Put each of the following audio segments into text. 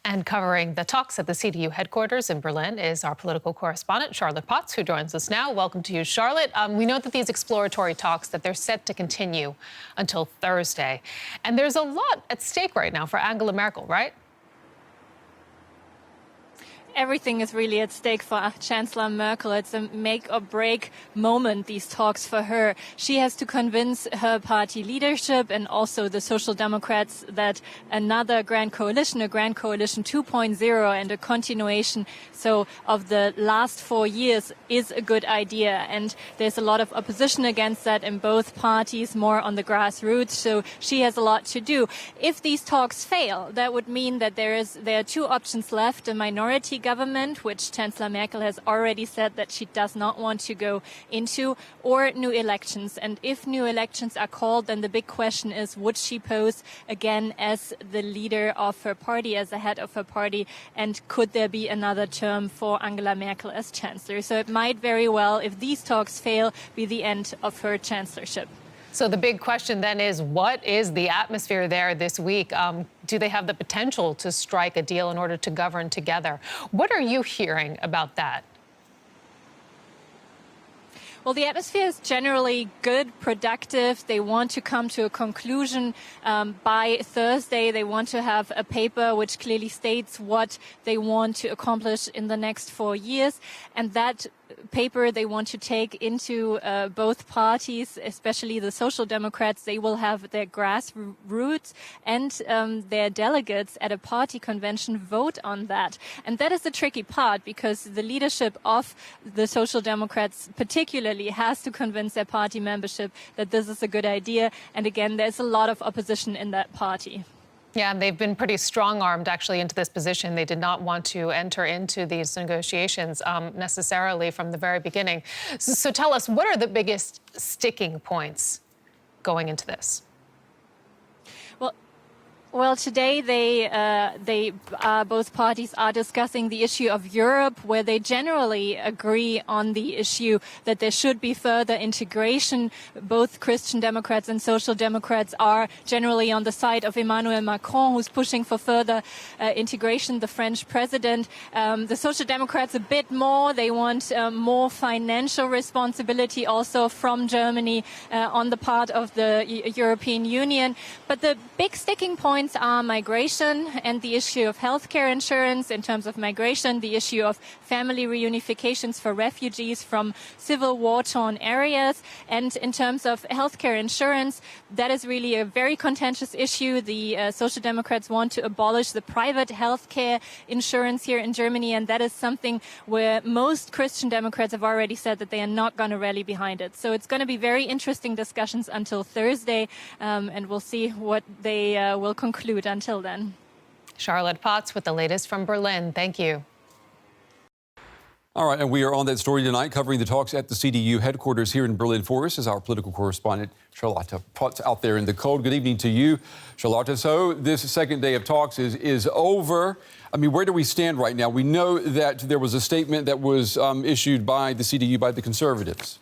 And covering the talks at the CDU headquarters in Berlin is our political correspondent, Charlotte Potts, who joins us now. Welcome to you, Charlotte. We know that these exploratory talks, that they're set to continue until Thursday. And there's a lot at stake right now for Angela Merkel, right? Everything is really at stake for Chancellor Merkel. It's a make-or-break moment, these talks for her. She has to convince her party leadership and also the Social Democrats that another Grand Coalition, a Grand Coalition 2.0 and a continuation of the last 4 years is a good idea. And there's a lot of opposition against that in both parties, more on the grassroots. So she has a lot to do. If these talks fail, that would mean that there are two options left: a minority government, which Chancellor Merkel has already said that she does not want to go into, or new elections. And if new elections are called, then the big question is, would she pose again as the leader of her party, as the head of her party, and could there be another term for Angela Merkel as chancellor? So it might very well, if these talks fail, be the end of her chancellorship. So the big question then is, what is the atmosphere there this week? Do they have the potential to strike a deal in order to govern together? What are you hearing about that? Well, the atmosphere is generally good, productive. They want to come to a conclusion by Thursday. They want to have a paper which clearly states what they want to accomplish in the next 4 years. And that paper they want to take into both parties, especially the Social Democrats. They will have their grassroots and their delegates at a party convention vote on that. And that is the tricky part, because the leadership of the Social Democrats particularly has to convince their party membership that this is a good idea. And again, there's a lot of opposition in that party. Yeah, and they've been pretty strong-armed, actually, into this position. They did not want to enter into these negotiations necessarily from the very beginning. So tell us, what are the biggest sticking points going into this? Well, today both parties are discussing the issue of Europe, where they generally agree on the issue that there should be further integration. Both Christian Democrats and Social Democrats are generally on the side of Emmanuel Macron, who's pushing for further integration, the French president. The Social Democrats a bit more. They want more financial responsibility also from Germany on the part of the European Union. But the big sticking points are migration and the issue of healthcare insurance. In terms of migration, the issue of family reunifications for refugees from civil war-torn areas. And in terms of healthcare insurance, that is really a very contentious issue. The Social Democrats want to abolish the private healthcare insurance here in Germany, and that is something where most Christian Democrats have already said that they are not going to rally behind it. So it's going to be very interesting discussions until Thursday, and we'll see what they will conclude until then. Charlotte Potts with the latest from Berlin. Thank you. All right, and we are on that story tonight, covering the talks at the CDU headquarters here in Berlin. For us is our political correspondent, Charlotte Potts, out there in the cold. Good evening to you, Charlotte. So this second day of talks is over. I mean, where do we stand right now? We know that there was a statement that was issued by the CDU, by the Conservatives.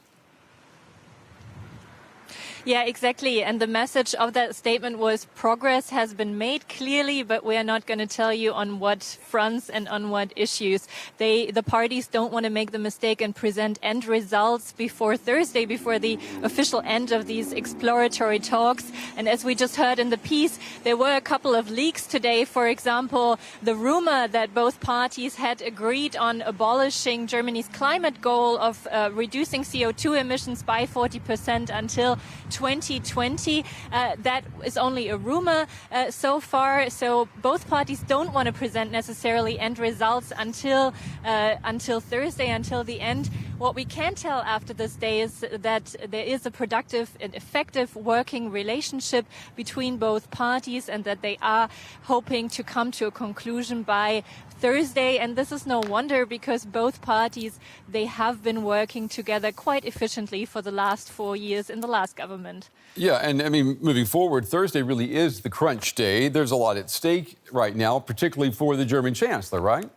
Yeah, exactly. And the message of that statement was progress has been made clearly, but we are not going to tell you on what fronts and on what issues. The parties don't want to make the mistake and present end results before Thursday, before the official end of these exploratory talks. And as we just heard in the piece, there were a couple of leaks today. For example, the rumor that both parties had agreed on abolishing Germany's climate goal of reducing CO2 emissions by 40% until 2020. That is only a rumor so far. So both parties don't want to present necessarily end results until Thursday, until the end. What we can tell after this day is that there is a productive and effective working relationship between both parties, and that they are hoping to come to a conclusion by Thursday. And this is no wonder, because both parties, they have been working together quite efficiently for the last 4 years in the last government. Yeah, and I mean, moving forward, Thursday really is the crunch day. There's a lot at stake right now, particularly for the German chancellor, right?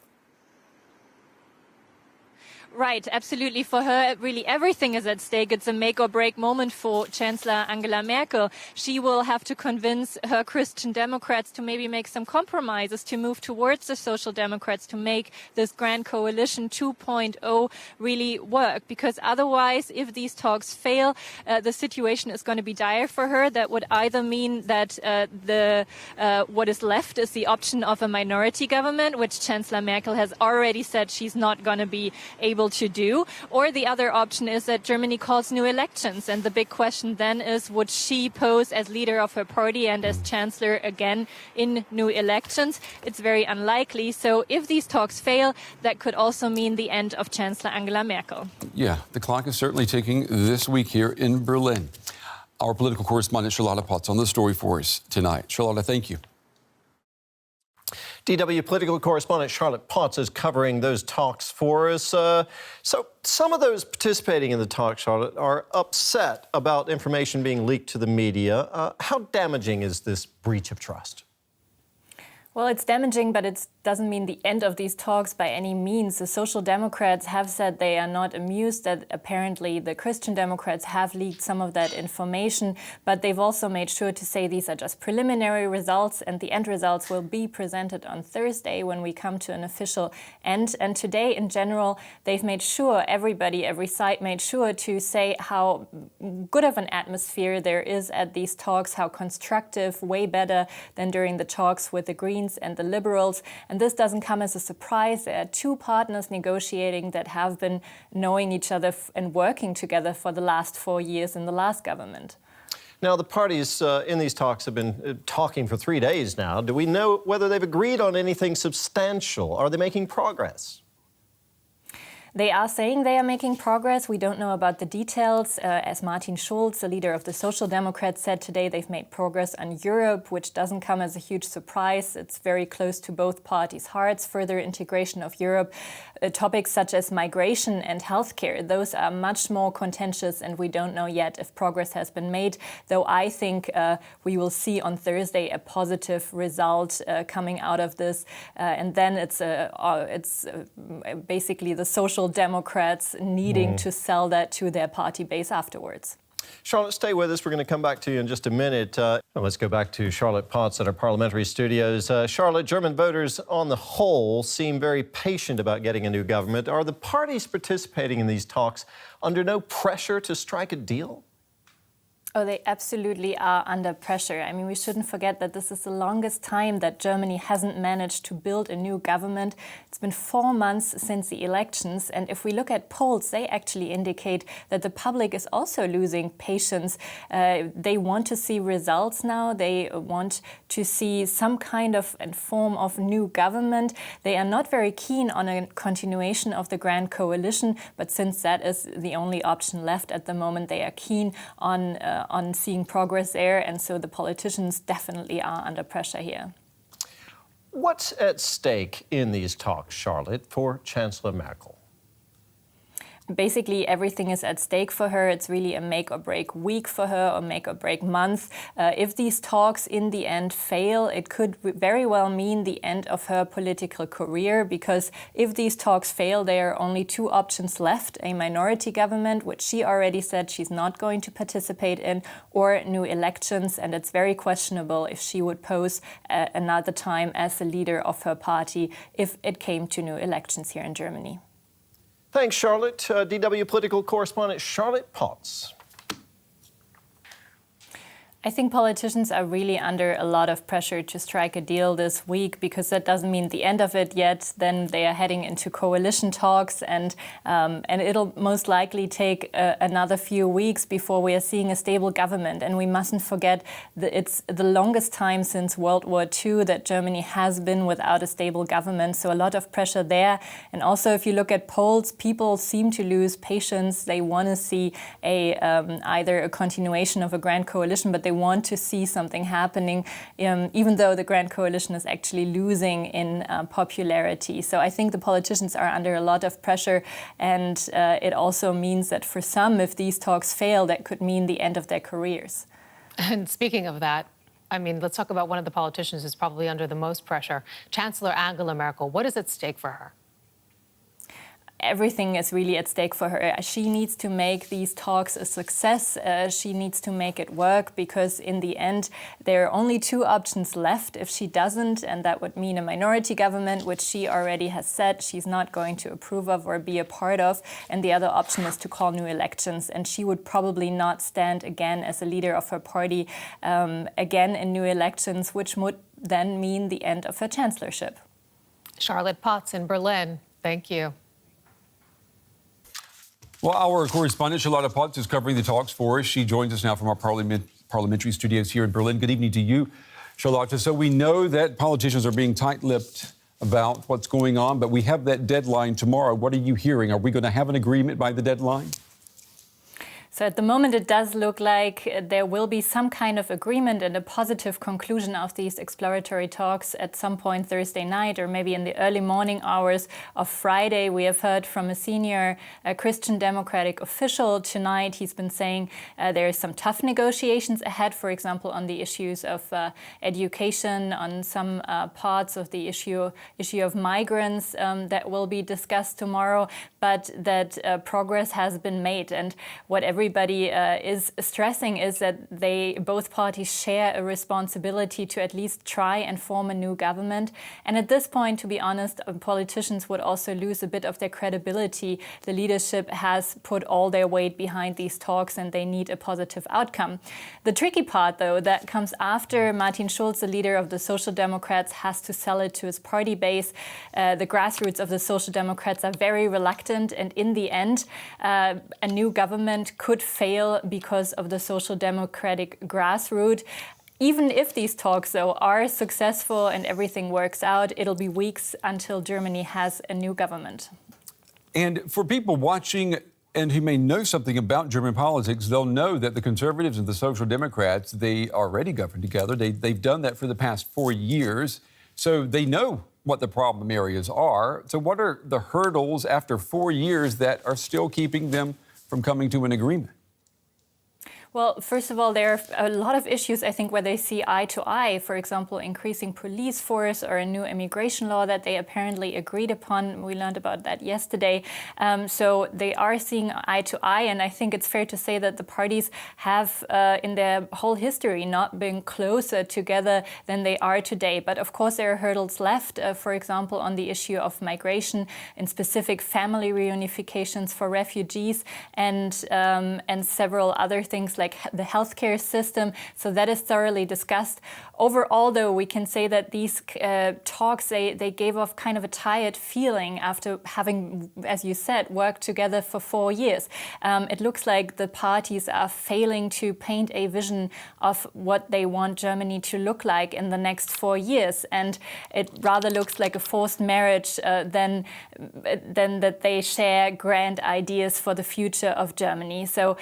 Right, absolutely. For her, really everything is at stake. It's a make or break moment for Chancellor Angela Merkel. She will have to convince her Christian Democrats to maybe make some compromises, to move towards the Social Democrats, to make this grand coalition 2.0 really work. Because otherwise, if these talks fail, the situation is going to be dire for her. That would either mean that what is left is the option of a minority government, which Chancellor Merkel has already said she's not going to be able to do, or the other option is that Germany calls new elections. And the big question then is, would she pose as leader of her party and as chancellor again in new elections? It's very unlikely. So if these talks fail, that could also mean the end of Chancellor Angela Merkel. Yeah, the clock is certainly ticking this week here in Berlin. Our political correspondent Charlotte Potts on the story for us tonight. Charlotte, thank you. DW political correspondent Charlotte Potts is covering those talks for us. So some of those participating in the talks, Charlotte, are upset about information being leaked to the media. How damaging is this breach of trust? Well, it's damaging, but it doesn't mean the end of these talks by any means. The Social Democrats have said they are not amused that apparently the Christian Democrats have leaked some of that information, but they've also made sure to say these are just preliminary results and the end results will be presented on Thursday when we come to an official end. And today, in general, they've made sure, every side made sure to say how good of an atmosphere there is at these talks, how constructive, way better than during the talks with the Greens and the Liberals. And this doesn't come as a surprise. There are two partners negotiating that have been knowing each other and working together for the last 4 years in the last government. Now, the parties in these talks have been talking for 3 days now. Do we know whether they've agreed on anything substantial? Are they making progress? They are saying they are making progress. We don't know about the details. As Martin Schulz, the leader of the Social Democrats, said today, they've made progress on Europe, which doesn't come as a huge surprise. It's very close to both parties' hearts, further integration of Europe. Topics such as migration and healthcare, those are much more contentious, and we don't know yet if progress has been made, though I think we will see on Thursday a positive result coming out of this. And then it's basically the Social Democrats needing to sell that to their party base afterwards. Charlotte, stay with us. We're going to come back to you in just a minute. Let's go back to Charlotte Potts at our parliamentary studios. Charlotte, German voters on the whole seem very patient about getting a new government. Are the parties participating in these talks under no pressure to strike a deal? Oh, they absolutely are under pressure. I mean, we shouldn't forget that this is the longest time that Germany hasn't managed to build a new government. It's been 4 months since the elections. And if we look at polls, they actually indicate that the public is also losing patience. They want to see results now. They want to see some kind of form of new government. They are not very keen on a continuation of the Grand Coalition. But since that is the only option left at the moment, they are keen on seeing progress there, and so the politicians definitely are under pressure here. What's at stake in these talks, Charlotte, for Chancellor Merkel? Basically, everything is at stake for her. It's really a make or break week for her, or make or break month. If these talks in the end fail, it could very well mean the end of her political career, because if these talks fail, there are only two options left: a minority government, which she already said she's not going to participate in, or new elections. And it's very questionable if she would pose another time as the leader of her party if it came to new elections here in Germany. Thanks, Charlotte. DW political correspondent Charlotte Potts. I think politicians are really under a lot of pressure to strike a deal this week, because that doesn't mean the end of it yet. Then they are heading into coalition talks, and it'll most likely take another few weeks before we are seeing a stable government. And we mustn't forget that it's the longest time since World War II that Germany has been without a stable government. So a lot of pressure there. And also, if you look at polls, people seem to lose patience. They want to see either a continuation of a grand coalition, but they want to see something happening, even though the Grand Coalition is actually losing in popularity. So I think the politicians are under a lot of pressure, and it also means that for some, if these talks fail, that could mean the end of their careers. And speaking of that, I mean, let's talk about one of the politicians who's probably under the most pressure, Chancellor Angela Merkel. What is at stake for her? everything is really at stake for her. She needs to make these talks a success. She needs to make it work, because in the end, there are only two options left if she doesn't, and that would mean a minority government, which she already has said she's not going to approve of or be a part of. And the other option is to call new elections. And she would probably not stand again as a leader of her party again in new elections, which would then mean the end of her chancellorship. Charlotte Potts in Berlin, thank you. Well, our correspondent, Charlotte Potts, is covering the talks for us. She joins us now from our parliamentary studios here in Berlin. Good evening to you, Charlotte. So we know that politicians are being tight-lipped about what's going on, but we have that deadline tomorrow. What are you hearing? Are we going to have an agreement by the deadline? So at the moment, it does look like there will be some kind of agreement and a positive conclusion of these exploratory talks at some point Thursday night, or maybe in the early morning hours of Friday. We have heard from a senior Christian Democratic official tonight. He's been saying there is some tough negotiations ahead, for example, on the issues of education, on some parts of the issue of migrants that will be discussed tomorrow, but that progress has been made. And what everybody is stressing is that both parties share a responsibility to at least try and form a new government. And at this point, to be honest, politicians would also lose a bit of their credibility. The leadership has put all their weight behind these talks, and they need a positive outcome. The tricky part, though, that comes after Martin Schulz, the leader of the Social Democrats, has to sell it to his party base. The grassroots of the Social Democrats are very reluctant, and in the end, a new government could fail because of the Social Democratic grassroots. Even if these talks, though, are successful and everything works out, it'll be weeks until Germany has a new government. And for people watching and who may know something about German politics, they'll know that the Conservatives and the Social Democrats, they already govern together. They've done that for the past 4 years, so they know what the problem areas are. So what are the hurdles after 4 years that are still keeping them from coming to an agreement? Well, first of all, there are a lot of issues, I think, where they see eye to eye. For example, increasing police force or a new immigration law that they apparently agreed upon. We learned about that yesterday. So they are seeing eye to eye. And I think it's fair to say that the parties have, in their whole history, not been closer together than they are today. But of course, there are hurdles left, for example, on the issue of migration, in specific family reunifications for refugees, and several other things like the healthcare system. So that is thoroughly discussed. Overall, though, we can say that these talks, they gave off kind of a tired feeling after having, as you said, worked together for 4 years. It looks like the parties are failing to paint a vision of what they want Germany to look like in the next 4 years. And it rather looks like a forced marriage than that they share grand ideas for the future of Germany. So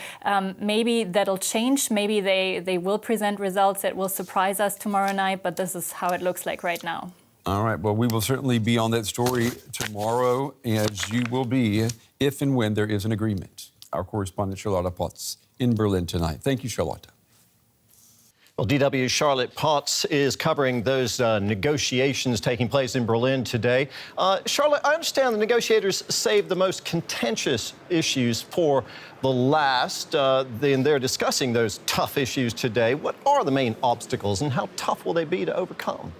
maybe that'll change. Maybe they will present results that will surprise us tomorrow night, but this is how it looks like right now. All right. Well, we will certainly be on that story tomorrow, as you will be if and when there is an agreement. Our correspondent, Charlotte Potts, in Berlin tonight. Thank you, Charlotte. Well, DW's Charlotte Potts is covering those negotiations taking place in Berlin today. Charlotte, I understand the negotiators saved the most contentious issues for the last. Then they're discussing those tough issues today. What are the main obstacles, and how tough will they be to overcome?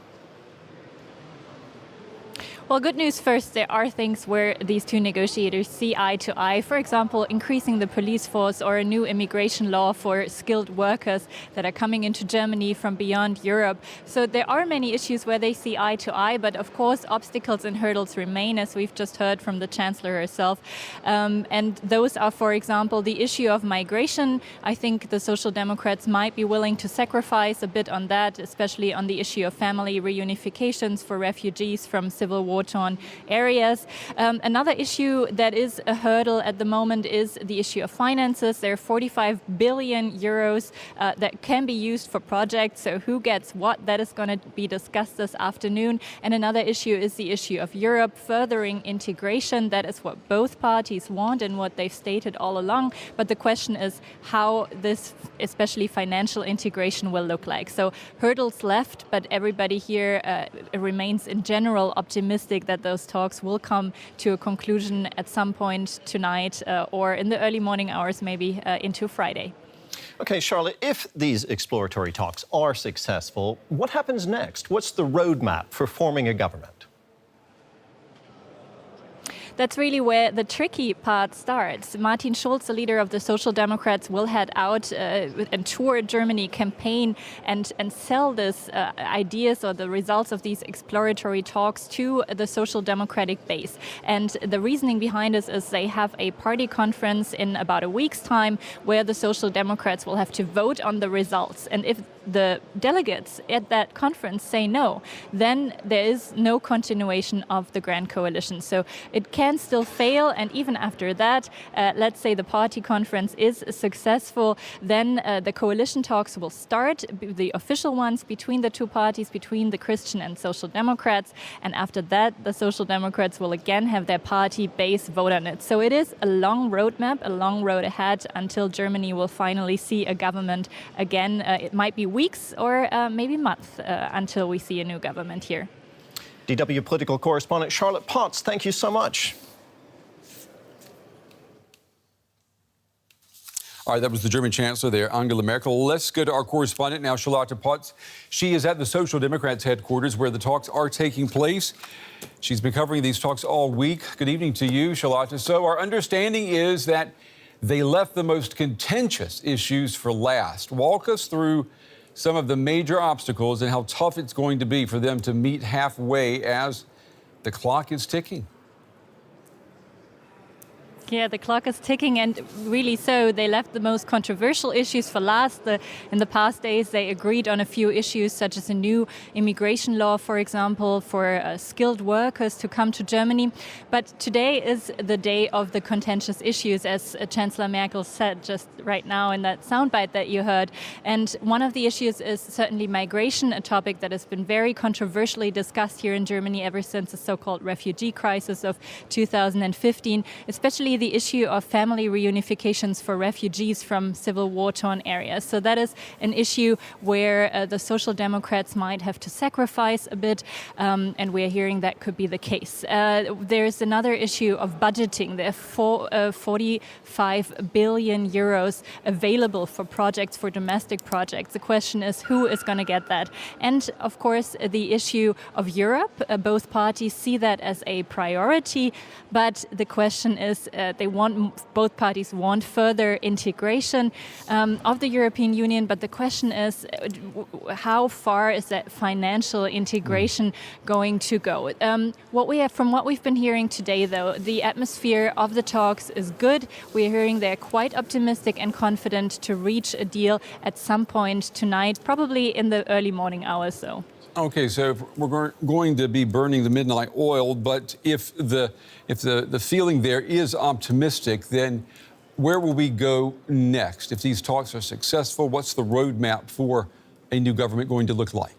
Well, good news first, there are things where these two negotiators see eye to eye. For example, increasing the police force or a new immigration law for skilled workers that are coming into Germany from beyond Europe. So there are many issues where they see eye to eye, but of course obstacles and hurdles remain, as we've just heard from the Chancellor herself. And those are, for example, the issue of migration. I think the Social Democrats might be willing to sacrifice a bit on that, especially on the issue of family reunifications for refugees from civil war-torn areas. Another issue that is a hurdle at the moment is the issue of finances. There are 45 billion euros that can be used for projects. So who gets what? That is going to be discussed this afternoon. And another issue is the issue of Europe furthering integration. That is what both parties want and what they've stated all along. But the question is how this, especially financial integration, will look like. So hurdles left, but everybody here remains in general optimistic optimistic that those talks will come to a conclusion at some point tonight or in the early morning hours, maybe into Friday. Okay, Charlotte, if these exploratory talks are successful, what happens next? What's the roadmap for forming a government? That's really where the tricky part starts. Martin Schulz, the leader of the Social Democrats, will head out and tour Germany, campaign and sell this ideas or the results of these exploratory talks to the Social Democratic base. And the reasoning behind this is they have a party conference in about a week's time where the Social Democrats will have to vote on the results. And if the delegates at that conference say no, then there is no continuation of the Grand Coalition. So it can still fail, and even after that, let's say the party conference is successful, then the coalition talks will start, the official ones between the two parties, between the Christian and Social Democrats, and after that the Social Democrats will again have their party base vote on it. So it is a long roadmap, a long road ahead until Germany will finally see a government again. It might be weeks or maybe months until we see a new government here. DW political correspondent Charlotte Potts, thank you so much. All right, that was the German Chancellor there, Angela Merkel. Let's go to our correspondent now, Charlotte Potts. She is at the Social Democrats headquarters where the talks are taking place. She's been covering these talks all week. Good evening to you, Charlotte. So our understanding is that they left the most contentious issues for last. Walk us through some of the major obstacles and how tough it's going to be for them to meet halfway as the clock is ticking. Yeah, the clock is ticking, and really so. They left the most controversial issues for last. In the past days, they agreed on a few issues, such as a new immigration law, for example, for skilled workers to come to Germany. But today is the day of the contentious issues, as Chancellor Merkel said just right now in that soundbite that you heard. And one of the issues is certainly migration, a topic that has been very controversially discussed here in Germany ever since the so-called refugee crisis of 2015, especially the issue of family reunifications for refugees from civil war-torn areas. So that is an issue where the Social Democrats might have to sacrifice a bit, and we're hearing that could be the case. There's another issue of budgeting. There are 45 billion euros available for projects, for domestic projects. The question is, who is going to get that? And of course, the issue of Europe. Both parties see that as a priority, but the question is, both parties want further integration of the European Union, but the question is, how far is that financial integration going to go? From what we've been hearing today, though, the atmosphere of the talks is good. We're hearing they're quite optimistic and confident to reach a deal at some point tonight, probably in the early morning hours, though. Okay, so if we're going to be burning the midnight oil, but if the feeling there is optimistic, then where will we go next? If these talks are successful, what's the roadmap for a new government going to look like?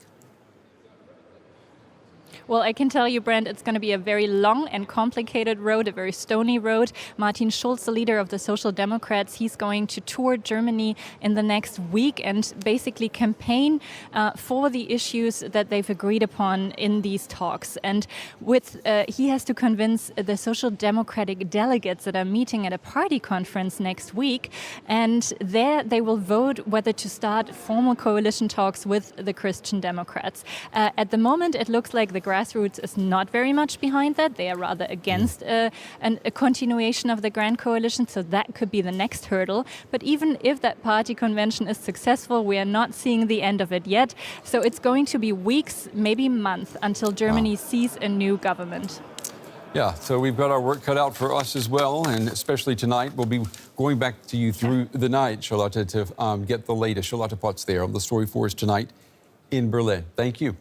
Well, I can tell you, Brent, it's going to be a very long and complicated road, a very stony road. Martin Schulz, the leader of the Social Democrats, he's going to tour Germany in the next week and basically campaign for the issues that they've agreed upon in these talks. And he has to convince the Social Democratic delegates that are meeting at a party conference next week. And there they will vote whether to start formal coalition talks with the Christian Democrats. At the moment, it looks like the grassroots is not very much behind that. They are rather against a continuation of the Grand Coalition, so that could be the next hurdle. But even if that party convention is successful, we are not seeing the end of it yet. So it's going to be weeks, maybe months, until Germany sees a new government. Yeah, so we've got our work cut out for us as well, and especially tonight. We'll be going back to you through the night, Charlotte, to get the latest. Charlotte Potts there on the story for us tonight in Berlin. Thank you.